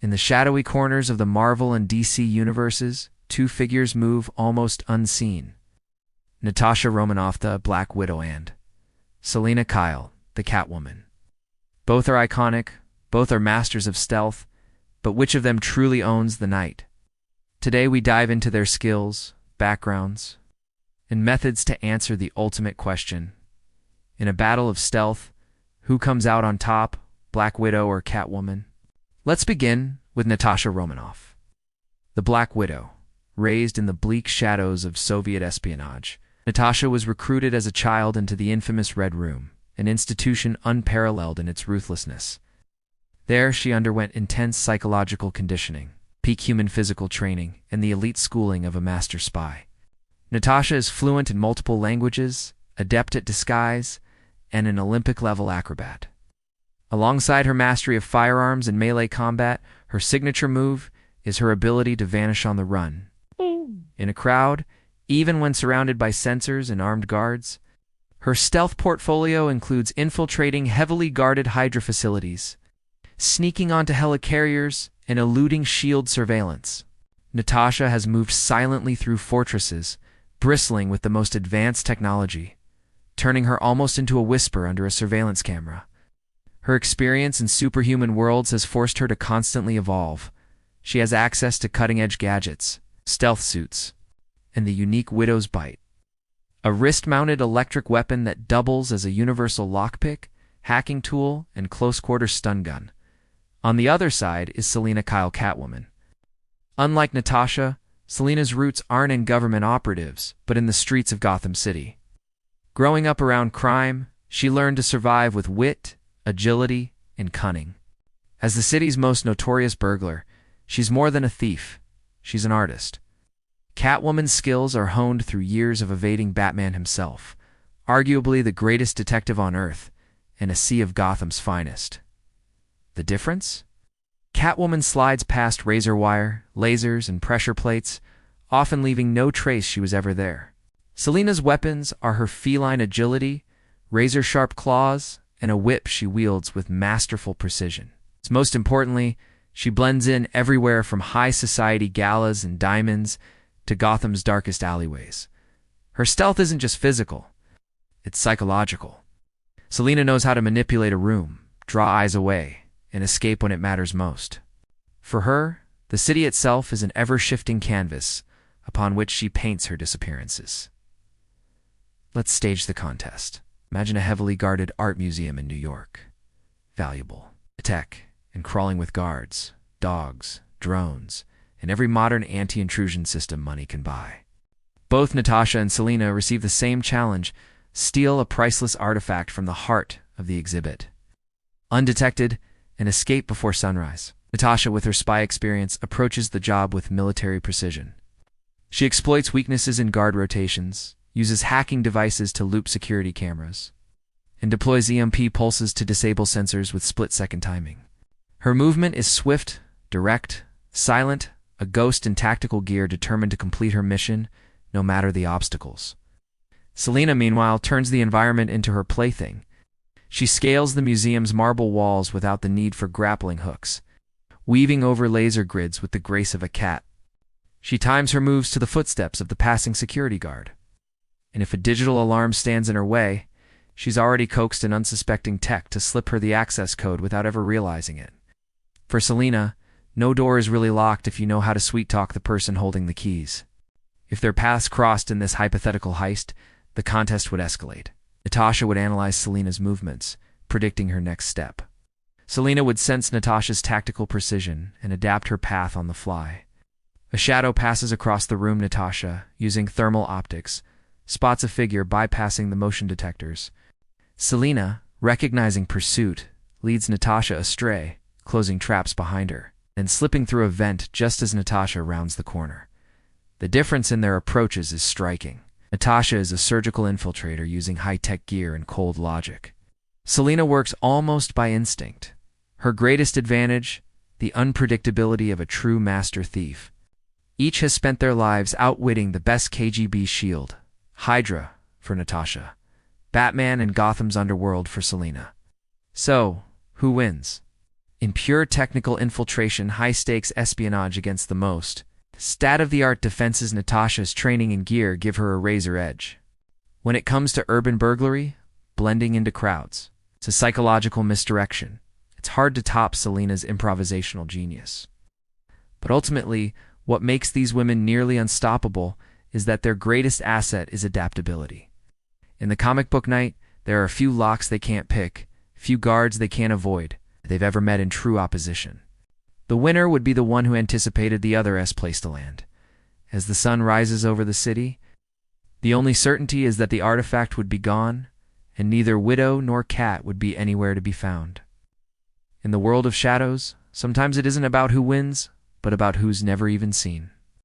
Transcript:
In the shadowy corners of the Marvel and DC universes, two figures move almost unseen. Natasha Romanoff, the Black Widow, and Selina Kyle, the Catwoman. Both are iconic, both are masters of stealth, but which of them truly owns the night? Today we dive into their skills, backgrounds, and methods to answer the ultimate question. In a battle of stealth, who comes out on top, Black Widow or Catwoman? Let's begin with Natasha Romanoff. The Black Widow, raised in the bleak shadows of Soviet espionage, Natasha was recruited as a child into the infamous Red Room, an institution unparalleled in its ruthlessness. There she underwent intense psychological conditioning, peak human physical training, and the elite schooling of a master spy. Natasha is fluent in multiple languages, adept at disguise, and an Olympic-level acrobat. Alongside her mastery of firearms and melee combat, her signature move is her ability to vanish on the run. In a crowd, even when surrounded by sensors and armed guards, her stealth portfolio includes infiltrating heavily guarded Hydra facilities, sneaking onto helicarriers, and eluding shield surveillance. Natasha has moved silently through fortresses, bristling with the most advanced technology, turning her almost into a whisper under a surveillance camera. Her experience in superhuman worlds has forced her to constantly evolve. She has access to cutting-edge gadgets, stealth suits, and the unique Widow's Bite, a wrist-mounted electric weapon that doubles as a universal lockpick, hacking tool, and close-quarter stun gun. On the other side is Selina Kyle, Catwoman. Unlike Natasha, Selina's roots aren't in government operatives, but in the streets of Gotham City. Growing up around crime, she learned to survive with wit, agility, and cunning. As the city's most notorious burglar, she's more than a thief. She's an artist. Catwoman's skills are honed through years of evading Batman himself, arguably the greatest detective on Earth, and a sea of Gotham's finest. The difference? Catwoman slides past razor wire, lasers, and pressure plates, often leaving no trace she was ever there. Selina's weapons are her feline agility, razor-sharp claws, and a whip she wields with masterful precision. Most importantly, she blends in everywhere from high society galas and diamonds to Gotham's darkest alleyways. Her stealth isn't just physical, it's psychological. Selina knows how to manipulate a room, draw eyes away, and escape when it matters most. For her, the city itself is an ever-shifting canvas upon which she paints her disappearances. Let's stage the contest. Imagine a heavily guarded art museum in New York. Valuable, tech, and crawling with guards, dogs, drones, and every modern anti-intrusion system money can buy. Both Natasha and Selina receive the same challenge: steal a priceless artifact from the heart of the exhibit. Undetected, and escape before sunrise. Natasha, with her spy experience, approaches the job with military precision. She exploits weaknesses in guard rotations, uses hacking devices to loop security cameras, and deploys EMP pulses to disable sensors with split-second timing. Her movement is swift, direct, silent, a ghost in tactical gear determined to complete her mission, no matter the obstacles. Selina, meanwhile, turns the environment into her plaything. She scales the museum's marble walls without the need for grappling hooks, weaving over laser grids with the grace of a cat. She times her moves to the footsteps of the passing security guard. And if a digital alarm stands in her way, she's already coaxed an unsuspecting tech to slip her the access code without ever realizing it. For Selina, no door is really locked if you know how to sweet-talk the person holding the keys. If their paths crossed in this hypothetical heist, the contest would escalate. Natasha would analyze Selina's movements, predicting her next step. Selina would sense Natasha's tactical precision and adapt her path on the fly. A shadow passes across the room. Natasha, using thermal optics, spots a figure bypassing the motion detectors. Selina, recognizing pursuit, leads Natasha astray, closing traps behind her, and slipping through a vent just as Natasha rounds the corner. The difference in their approaches is striking. Natasha is a surgical infiltrator using high-tech gear and cold logic. Selina works almost by instinct. Her greatest advantage, the unpredictability of a true master thief. Each has spent their lives outwitting the best KGB shield, Hydra for Natasha, Batman and Gotham's underworld for Selina. So, who wins? In pure technical infiltration, high-stakes espionage against the most, state-of-the-art defenses, Natasha's training and gear give her a razor edge. When it comes to urban burglary, blending into crowds, it's a psychological misdirection. It's hard to top Selina's improvisational genius. But ultimately, what makes these women nearly unstoppable is that their greatest asset is adaptability. In the comic book night, there are a few locks they can't pick, few guards they can't avoid, they've ever met in true opposition. The winner would be the one who anticipated the other's place to land. As the sun rises over the city, the only certainty is that the artifact would be gone, and neither widow nor cat would be anywhere to be found. In the world of shadows, sometimes it isn't about who wins, but about who's never even seen.